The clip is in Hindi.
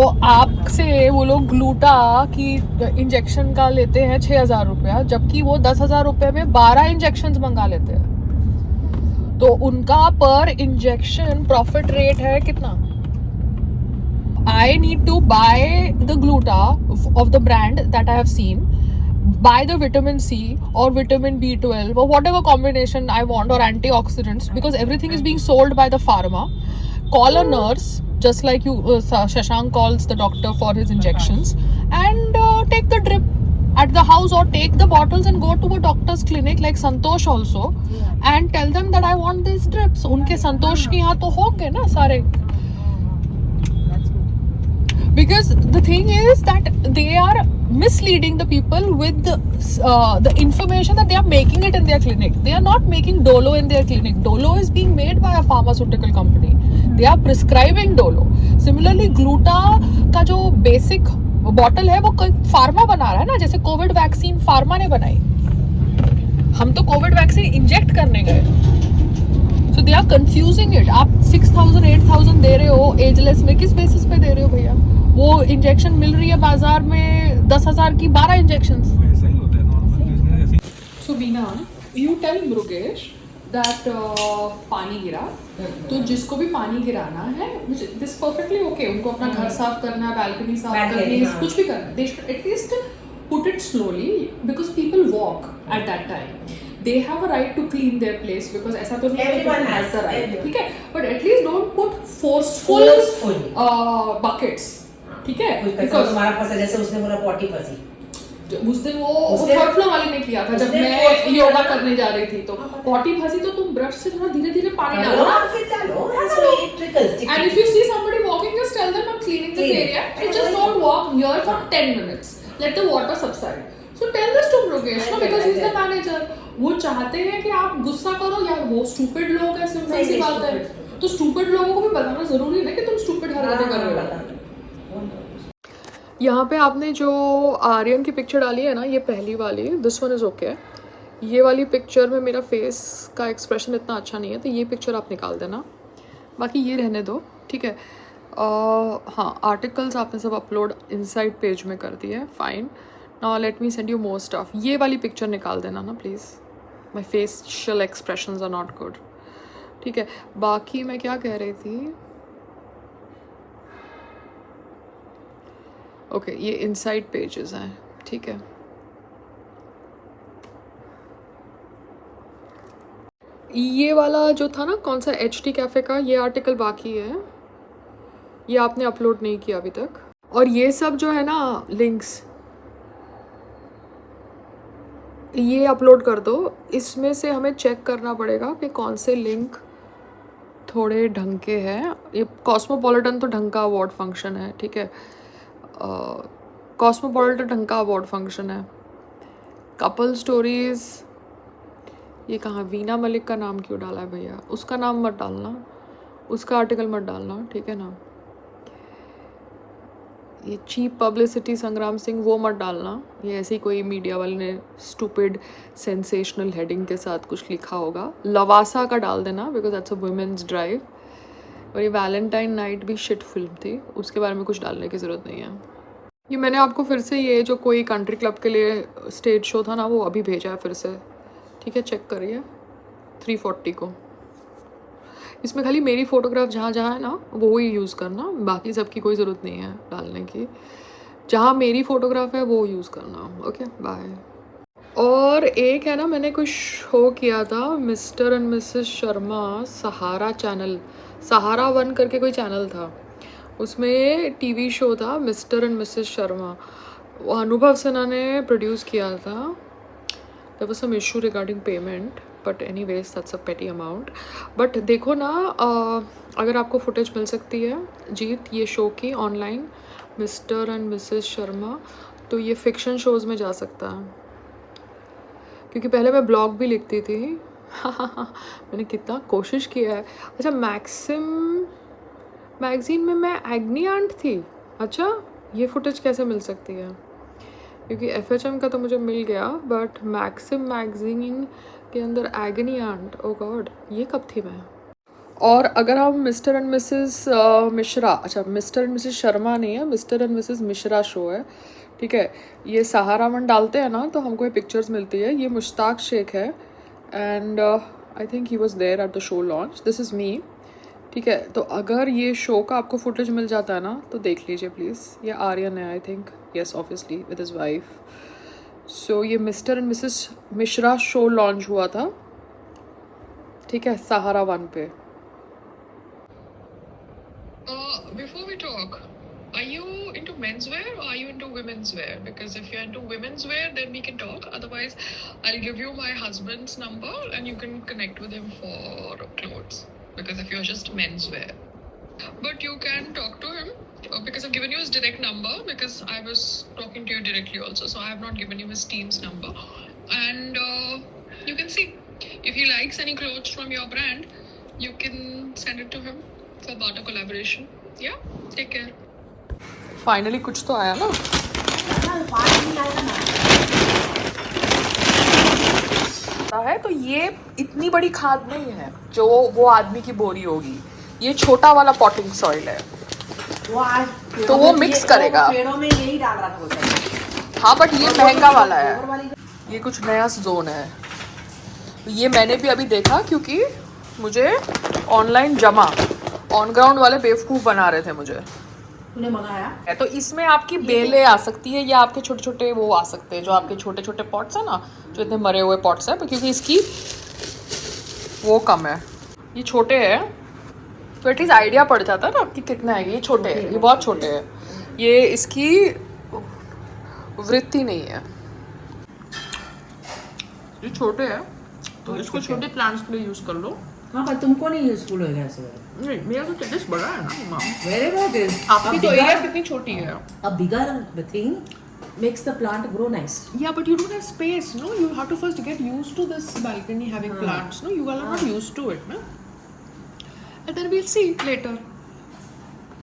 तो आपसे वो लोग ग्लूटा की इंजेक्शन का लेते हैं 6,000 रुपया, जबकि वो 10,000 रुपये में 12 इंजेक्शन मंगा लेते हैं। तो उनका पर इंजेक्शन प्रॉफिट रेट है कितना? I need to buy the gluta of the brand that I have seen, buy the vitamin C or vitamin B12 or whatever combination I want, or antioxidants, because everything is being sold by the pharma. Call a nurse, just like you, Shashank calls the doctor for his injections, and take the drip at the house, or take the bottles and go to a doctor's clinic like Santosh also, and tell them that I want these drips. उनके संतोष के यहाँ तो होंगे ना सारे. Because the thing is that they are misleading the people with the information that they are making it in their clinic. They are not making Dolo in their clinic. Dolo is being made by a pharmaceutical company. They are prescribing Dolo. Similarly, Gluta का जो basic bottle है वो कोई pharma बना रहा है ना, जैसे कोविड वैक्सीन pharma ने बनाई. हम तो कोविड वैक्सीन इंजेक्ट करने गए. So they are confusing it. आप 6,000 8,000 दे रहे हो एजलेस में, किस बेसिस पे दे रहे हो भैया? वो इंजेक्शन मिल रही है बाजार में 10,000 की 12 injection. So Veena, you tell Mrugesh that पानी गिरा, तो जिसको भी पानी गिराना है, this perfectly okay. उनको अपना घर साफ करना है, बालकनी साफ करनी है, कुछ भी करना है. They should at least put it slowly, because people walk at that time. They have a right to clean their place, because ऐसा तो नहीं everyone has the right, everyone. ठीक है, but at least don't put forceful buckets, ठीक है, because हमारा फंसा, जैसे उसने बोला पॉटी फंसी. उस दिन वो थर्ड फ्लोर वाले ने किया था जब मैं योगा करने जा रही थी, तो पॉटी फंसी तो तुम ब्रश से थोड़ा धीरे धीरे पानी डालो ना, फिर चलो, so it trickles. and if you see somebody walking, just tell them I'm cleaning this area, and just don't walk here for 10 minutes, let the water subside. So tell this to Mrugesh, no, because he's the manager. वो चाहते हैं कि आप गुस्सा करो, या वो स्टूपिड लोग हैं, सिंपल सी बात है. तो स्टूपिड लोगों को भी बताना जरूरी है ना कि तुम स्टूपिड हरकतें कर रहे हो. यहाँ पे आपने जो आर्यन की पिक्चर डाली है ना, ये पहली वाली, दिस वन इज़ ओके. ये वाली पिक्चर में मेरा फेस का एक्सप्रेशन इतना अच्छा नहीं है, तो ये पिक्चर आप निकाल देना, बाकी ये रहने दो, ठीक है. हाँ, आर्टिकल्स आपने सब अपलोड इनसाइड पेज में कर दिए, fine. Now let me send you more stuff. ये वाली पिक्चर निकाल देना ना please, my facial expressions are not good, ठीक है. बाकी मैं क्या कह रही थी, ओके, ये इनसाइड पेजेस हैं, ठीक है. ये वाला जो था ना, कौन सा HT कैफ़े का, ये आर्टिकल बाकी है, ये आपने अपलोड नहीं किया अभी तक. और ये सब जो है ना लिंक्स, ये अपलोड कर दो. इसमें से हमें चेक करना पड़ेगा कि कौन से लिंक थोड़े ढंग के हैं. ये कॉस्मोपॉलिटन तो ढंग का अवार्ड फंक्शन है, ठीक है. कॉस्मोपॉलिटन ढंग का अवार्ड फंक्शन है. कपल स्टोरीज़, ये कहाँ, वीना मलिक का नाम क्यों डाला है भैया? उसका नाम मत डालना, उसका आर्टिकल मत डालना, ठीक है ना. ये चीप पब्लिसिटी संग्राम सिंह, वो मत डालना. ये ऐसे ही कोई मीडिया वाले ने स्टूपिड सेंसेशनल हेडिंग के साथ कुछ लिखा होगा. लवासा का डाल देना, because that's a women's drive. और ये वैलेंटाइन नाइट भी शिट फिल्म थी, उसके बारे में कुछ डालने की ज़रूरत नहीं है. ये मैंने आपको फिर से ये जो कोई कंट्री क्लब के लिए स्टेज शो था ना, वो अभी भेजा है फिर से, ठीक है, चेक करिए. 340 को. इसमें खाली मेरी फ़ोटोग्राफ जहाँ जहाँ है ना, वो ही यूज़ करना, बाकी सबकी कोई ज़रूरत नहीं है डालने की. जहाँ मेरी फ़ोटोग्राफ है वो यूज़ करना. Okay, bye. और एक है ना, मैंने कुछ शो किया था, Mr and Mrs Sharma, Sahara channel, Sahara 1 करके कोई चैनल था, उसमें टीवी शो था मिस्टर एंड मिसेस शर्मा. वो अनुभव सिन्हा ने प्रोड्यूस किया था. There was some issue regarding payment, but anyways that's a petty amount. But देखो ना, अगर आपको फुटेज मिल सकती है जीत ये शो की online, mister and Mrs Sharma, तो ये फिक्शन शोज़ में जा सकता है. क्योंकि पहले मैं ब्लॉग भी लिखती थी. मैंने कितना कोशिश किया है. अच्छा, मैक्सिम मैगज़ीन में मैं एग्नी आंट थी. अच्छा, ये फुटेज कैसे मिल सकती है? क्योंकि FHM का तो मुझे मिल गया, बट मैक्सिम मैगज़ीन के अंदर एग्नी आंट, ओ गॉड, ये कब थी मैं? और अगर हम मिस्टर एंड मिसेस मिश्रा, अच्छा मिस्टर एंड मिसेस शर्मा नहीं है, mister and Mrs Mishra show है, ठीक है। ये सहारा वन डालते हैं ना तो हमको ये पिक्चर्स मिलती है। ये मुश्ताक शेख है and I think he was there at the show launch. This is me, ठीक है। तो अगर ये शो का आपको फुटेज मिल जाता है ना तो देख लीजिए प्लीज़। ये आर्यन है I think, yes obviously with his wife. So ये Mr and Mrs Mishra show launch हुआ था, ठीक है, सहारा वन पे। Before we talk, are you into menswear or are you into women's wear? Because if you're into women's wear, then we can talk. Otherwise, I'll give you my husband's number and you can connect with him for clothes. Because if you're just menswear, but you can talk to him because I've given you his direct number because I was talking to you directly also. So I have not given you his team's number, and you can see if he likes any clothes from your brand, you can send it to him for barter collaboration. Yeah, take care. Finally कुछ तो आया ना। है तो ये इतनी बड़ी खाद नहीं है जो वो आदमी की बोरी होगी। ये छोटा वाला पॉटिंग सॉइल है, वो आज तो वो मिक्स करेगा। पेड़ों में यही डाल रहा था वो। हाँ बट ये महंगा वाला है, ये कुछ नया जोन है। ये मैंने भी अभी देखा क्योंकि मुझे ऑनलाइन जमा ऑन ग्राउंड वाले बेवकूफ़ बना रहे थे मुझे। तूने मंगाया? तो इसमें आपकी बेलें आ सकती है या आपके छोटे छोटे वो आ सकते हैं, जो आपके छोटे छोटे पॉट्स है ना, जो इतने मरे हुए पॉट्स हैं, क्योंकि इसकी वो कम है, ये छोटे हैं तो एटलीस्ट आइडिया पड़ जाता है ना कि कितना है। ये छोटे हैं, ये बहुत छोटे हैं, ये इसकी वृत्ति नहीं है, ये छोटे हैं तो इसको छोटे प्लांट्स के लिए यूज़ कर लो। हाँ पर तुमको नहीं यूजफुल होगा ऐसे। नहीं मेरा तो टेडिस बड़ा है ना माम। Very good. आपकी तो एरिया कितनी छोटी है। A bigger thing makes the plant grow nice. Yeah, but you don't have space, no? You have to first get used to this balcony having plants, no? You are not used to it, no? And then we'll see later.